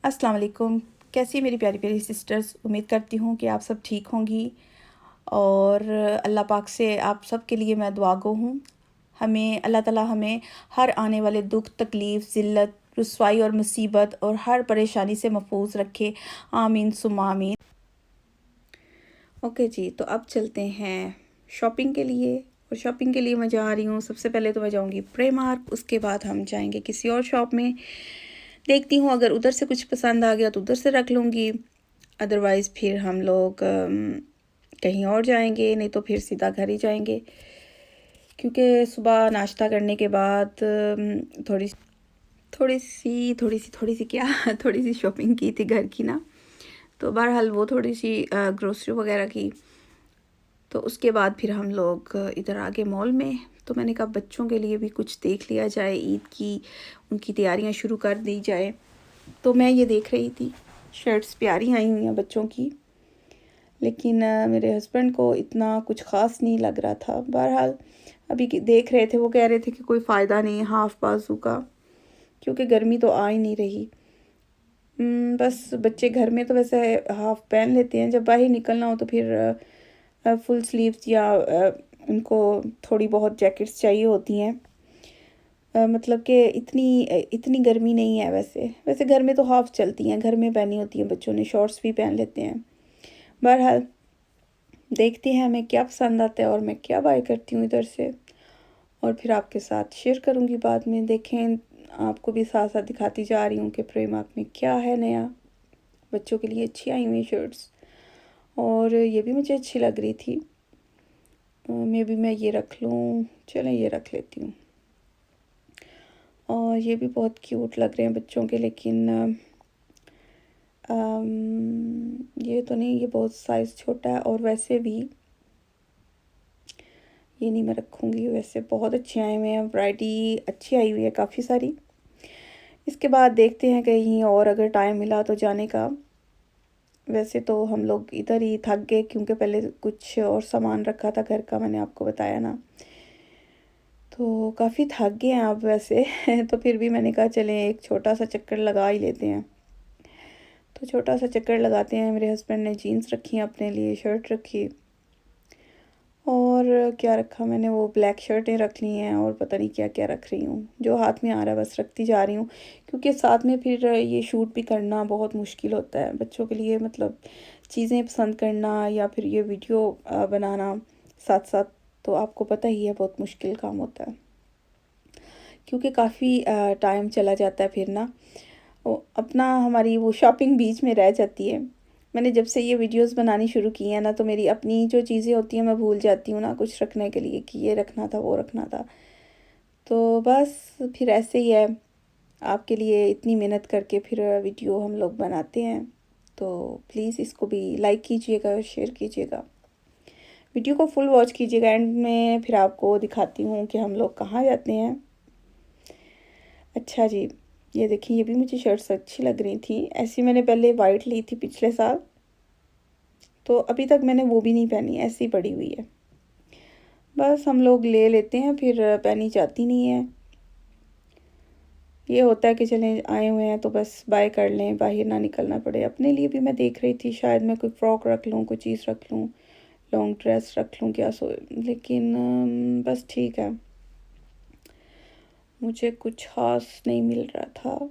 अस्सलाम वालेकुम। कैसी हैं मेरी प्यारी प्यारी सिस्टर्स। उम्मीद करती हूँ कि आप सब ठीक होंगी और अल्लाह पाक से आप सब के लिए मैं दुआ गो हूँ। हमें अल्लाह ताला हमें हर आने वाले दुख तकलीफ़ ज़िल्लत रुसवाई और मुसीबत और हर परेशानी से महफूज रखे। आमीन सुम्मा आमीन। ओके जी, तो अब चलते हैं शॉपिंग के लिए। और शॉपिंग के लिए मैं जा रही हूँ, सबसे पहले तो मैं जाऊँगी प्रेमार्क, उसके बाद हम जाएंगे किसी और शॉप में। देखती हूँ अगर उधर से कुछ पसंद आ गया तो उधर से रख लूँगी, अदरवाइज़ फिर हम लोग कहीं और जाएंगे, नहीं तो फिर सीधा घर ही जाएंगे। क्योंकि सुबह नाश्ता करने के बाद थोड़ी सी क्या थोड़ी सी शॉपिंग की थी घर की ना, तो बहरहाल वो थोड़ी सी ग्रोसरी वगैरह की। तो उसके बाद फिर हम लोग इधर आगे मॉल में। तो मैंने कहा बच्चों के लिए भी कुछ देख लिया जाए, ईद की उनकी तैयारियां शुरू कर दी जाए। तो मैं ये देख रही थी, शर्ट्स प्यारी आई हुई हैं बच्चों की, लेकिन मेरे हस्बैंड को इतना कुछ ख़ास नहीं लग रहा था। बहरहाल अभी देख रहे थे, वो कह रहे थे कि कोई फ़ायदा नहीं है हाफ़ बाजू का, क्योंकि गर्मी तो आ ही नहीं रही। बस बच्चे घर में तो वैसे हाफ़ पहन लेते हैं, जब बाहर निकलना हो तो फिर फुल स्लीव्स या उनको थोड़ी बहुत जैकेट्स चाहिए होती हैं। मतलब कि इतनी गर्मी नहीं है। वैसे घर में तो हाफ़ चलती हैं, घर में पहनी होती हैं बच्चों ने, शॉर्ट्स भी पहन लेते हैं। बहरहाल देखते हैं हमें क्या पसंद आता है और मैं क्या बाय करती हूँ इधर से, और फिर आपके साथ शेयर करूँगी बाद में। देखें, आपको भी साथ साथ दिखाती जा रही हूँ कि प्रेमार्क में क्या है नया। बच्चों के लिए अच्छी आई हुई शर्ट्स, और ये भी मुझे अच्छी लग रही थी। मे भी मैं ये रख लूँ, चलें ये रख लेती हूँ। और ये भी बहुत क्यूट लग रहे हैं बच्चों के, लेकिन ये तो नहीं, ये बहुत साइज़ छोटा है। और वैसे भी ये नहीं मैं रखूँगी। वैसे बहुत अच्छे आए हुए हैं, वैरायटी अच्छी आई हुई है काफ़ी सारी। इसके बाद देखते हैं कहीं और अगर टाइम मिला तो जाने का। वैसे तो हम लोग इधर ही थक गए, क्योंकि पहले कुछ और सामान रखा था घर का, मैंने आपको बताया ना, तो काफ़ी थक गए हैं आप वैसे तो फिर भी मैंने कहा चलें एक छोटा सा चक्कर लगा ही लेते हैं। तो छोटा सा चक्कर लगाते हैं। मेरे हस्बैंड ने जीन्स रखी हैं अपने लिए, शर्ट रखी, और क्या रखा मैंने, वो ब्लैक शर्टें रख ली हैं, और पता नहीं क्या क्या रख रही हूँ, जो हाथ में आ रहा है बस रखती जा रही हूँ। क्योंकि साथ में फिर ये शूट भी करना बहुत मुश्किल होता है बच्चों के लिए, मतलब चीज़ें पसंद करना या फिर ये वीडियो बनाना साथ साथ, तो आपको पता ही है बहुत मुश्किल काम होता है, क्योंकि काफ़ी टाइम चला जाता है फिर ना, वो अपना हमारी वो शॉपिंग बीच में रह जाती है। मैंने जब से ये वीडियोस बनानी शुरू की हैं ना, तो मेरी अपनी जो चीज़ें होती हैं मैं भूल जाती हूँ ना कुछ रखने के लिए, कि ये रखना था वो रखना था। तो बस फिर ऐसे ही है, आपके लिए इतनी मेहनत करके फिर वीडियो हम लोग बनाते हैं। तो प्लीज़ इसको भी लाइक कीजिएगा, शेयर कीजिएगा, वीडियो को फुल वॉच कीजिएगा। एंड में फिर आपको दिखाती हूँ कि हम लोग कहाँ जाते हैं। अच्छा जी, ये देखिए, ये भी मुझे शर्ट्स अच्छी लग रही थी। ऐसी मैंने पहले वाइट ली थी पिछले साल, तो अभी तक मैंने वो भी नहीं पहनी, ऐसी पड़ी हुई है। बस हम लोग ले लेते हैं, फिर पहनी जाती नहीं है। ये होता है कि चलें आए हुए हैं तो बस बाय कर लें, बाहर ना निकलना पड़े। अपने लिए भी मैं देख रही थी शायद मैं कोई फ्रॉक रख लूँ, कोई चीज़ रख लूँ, लॉन्ग ड्रेस रख लूँ, क्या सो, लेकिन बस ठीक है, मुझे कुछ खास नहीं मिल रहा था।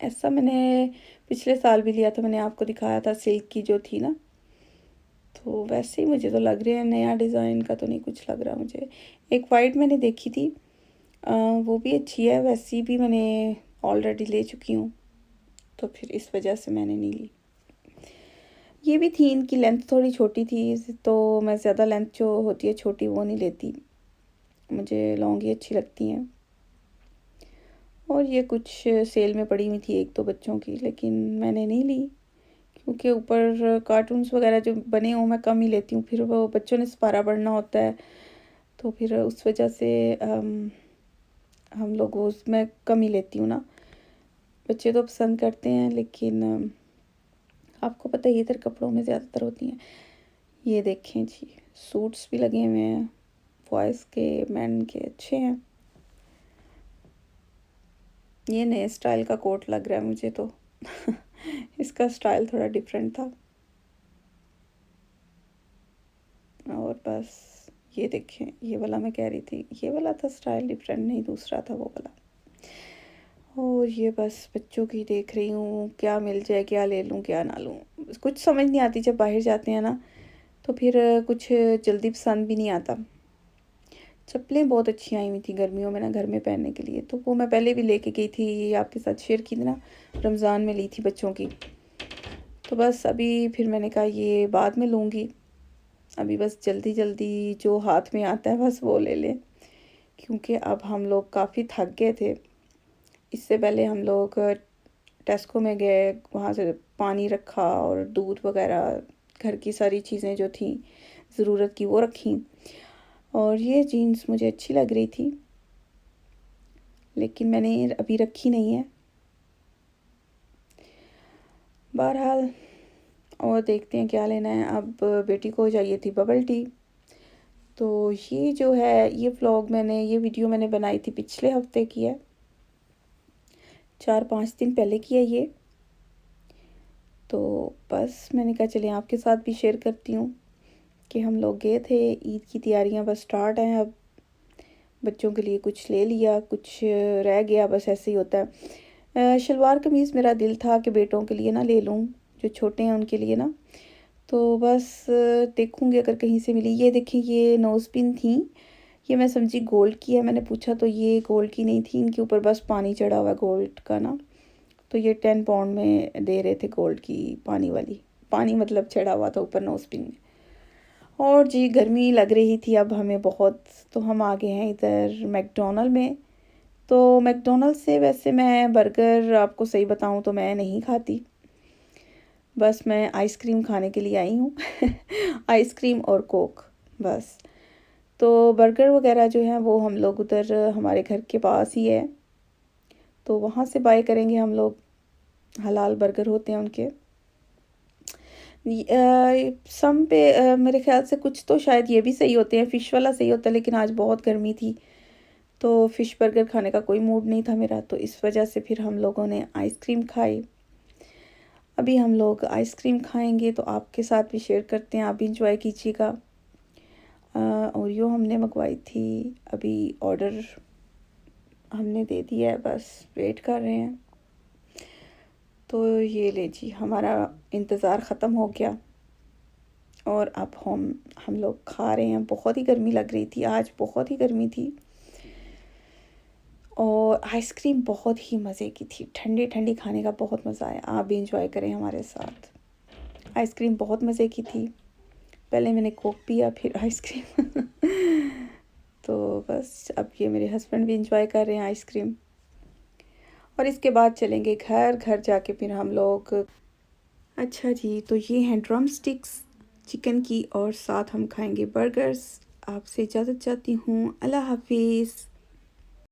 ऐसा मैंने पिछले साल भी लिया था, मैंने आपको दिखाया था, सिल्क की जो थी ना, तो वैसे ही मुझे तो लग रहा है, नया डिज़ाइन का तो नहीं कुछ लग रहा मुझे। एक वाइट मैंने देखी थी, वो भी अच्छी है, वैसी भी मैंने ऑलरेडी ले चुकी हूँ, तो फिर इस वजह से मैंने नहीं ली। ये भी थी, इनकी लेंथ थोड़ी छोटी थी, तो मैं ज़्यादा लेंथ जो होती है छोटी वो नहीं लेती, मुझे लॉन्ग ही अच्छी लगती हैं। और ये कुछ सेल में पड़ी हुई थी एक दो बच्चों की, लेकिन मैंने नहीं ली, क्योंकि ऊपर कार्टून्स वगैरह जो बने हों मैं कम ही लेती हूँ, फिर वो बच्चों ने सिपारा पढ़ना होता है, तो फिर उस वजह से हम लोग उसमें कम ही लेती हूँ ना। बच्चे तो पसंद करते हैं, लेकिन आपको पता ही, इधर कपड़ों में ज़्यादातर होती हैं। ये देखें जी, सूट्स भी लगे हुए हैं, बॉयज़ के, मैन के, अच्छे हैं। ये नए स्टाइल का कोट लग रहा है मुझे तो। इसका स्टाइल थोड़ा डिफरेंट था। और बस ये देखें, ये वाला मैं कह रही थी, ये वाला था स्टाइल डिफरेंट, नहीं दूसरा था वो वाला। और ये बस बच्चों की देख रही हूँ, क्या मिल जाए, क्या ले लूँ क्या ना लूँ, कुछ समझ नहीं आती जब बाहर जाते हैं ना, तो फिर कुछ जल्दी पसंद भी नहीं आता। चप्पलें बहुत अच्छी आई हुई थी गर्मियों में ना घर में पहनने के लिए, तो वो मैं पहले भी लेके गई थी, ये आपके साथ शेयर की थी ना, रमज़ान में ली थी बच्चों की। तो बस अभी फिर मैंने कहा ये बाद में लूँगी, अभी बस जल्दी जल्दी जो हाथ में आता है बस वो ले लें, क्योंकि अब हम लोग काफ़ी थक गए थे। इससे पहले हम लोग टेस्को में गए, वहाँ से पानी रखा और दूध वगैरह, घर की सारी चीज़ें जो थी ज़रूरत की वो रखी। और ये जीन्स मुझे अच्छी लग रही थी, लेकिन मैंने अभी रखी नहीं है। बहरहाल और देखते हैं क्या लेना है। अब बेटी को चाहिए थी बबल टी। तो ये जो है, ये व्लॉग मैंने, ये वीडियो मैंने बनाई थी पिछले हफ्ते की है, 4-5 दिन पहले की है ये। तो बस मैंने कहा चलिए आपके साथ भी शेयर करती हूँ कि हम लोग गए थे, ईद की तैयारियां बस स्टार्ट हैं अब। बच्चों के लिए कुछ ले लिया, कुछ रह गया, बस ऐसे ही होता है। शलवार कमीज़ मेरा दिल था कि बेटों के लिए ना ले लूँ, जो छोटे हैं उनके लिए ना। तो बस देखूँगी अगर कहीं से मिली। ये देखें, ये नोज़ पिन थी, ये मैं समझी गोल्ड की है, मैंने पूछा तो ये गोल्ड की नहीं थी, इनके ऊपर बस पानी चढ़ा हुआ गोल्ड का ना। तो ये 10 पाउंड में दे रहे थे गोल्ड की पानी वाली, पानी मतलब चढ़ा हुआ था ऊपर नोज़ पिन में। और जी गर्मी लग रही थी अब हमें बहुत, तो हम आ गए हैं इधर मैकडोनल्ड में। तो मैकडोनल्ड से वैसे मैं बर्गर, आपको सही बताऊं तो मैं नहीं खाती, बस मैं आइसक्रीम खाने के लिए आई हूँ। आइसक्रीम और कोक बस। तो बर्गर वगैरह जो है वो हम लोग उधर हमारे घर के पास ही है, तो वहाँ से बाय करेंगे हम लोग। हलाल बर्गर होते हैं उनके। सम पे मेरे ख्याल से कुछ तो शायद ये भी सही होते हैं, फ़िश वाला सही होता है, लेकिन आज बहुत गर्मी थी तो फ़िश बर्गर खाने का कोई मूड नहीं था मेरा, तो इस वजह से फिर हम लोगों ने आइसक्रीम खाई। अभी हम लोग आइसक्रीम खाएंगे तो आपके साथ भी शेयर करते हैं, आप भी इंजॉय कीजिएगा। ओरियो हमने मंगवाई थी, अभी ऑर्डर हमने दे दिया है, बस वेट कर रहे हैं। तो ये ले जी, हमारा इंतज़ार ख़त्म हो गया और अब हम लोग खा रहे हैं। बहुत ही गर्मी लग रही थी आज, बहुत ही गर्मी थी। और आइसक्रीम बहुत ही मज़े की थी, ठंडी ठंडी खाने का बहुत मज़ा आया। आप भी इंजॉय करें हमारे साथ। आइसक्रीम बहुत मज़े की थी। पहले मैंने कोक पिया, फिर आइसक्रीम। तो बस अब ये मेरे हस्बैंड भी इंजॉय कर रहे हैं आइसक्रीम। और इसके बाद चलेंगे घर, घर जाके फिर हम लोग। अच्छा जी, तो ये हैं ड्रम स्टिक्स चिकन की, और साथ हम खाएंगे बर्गर्स। आपसे इजाज़त चाहती हूँ, अल्लाह हाफिज़।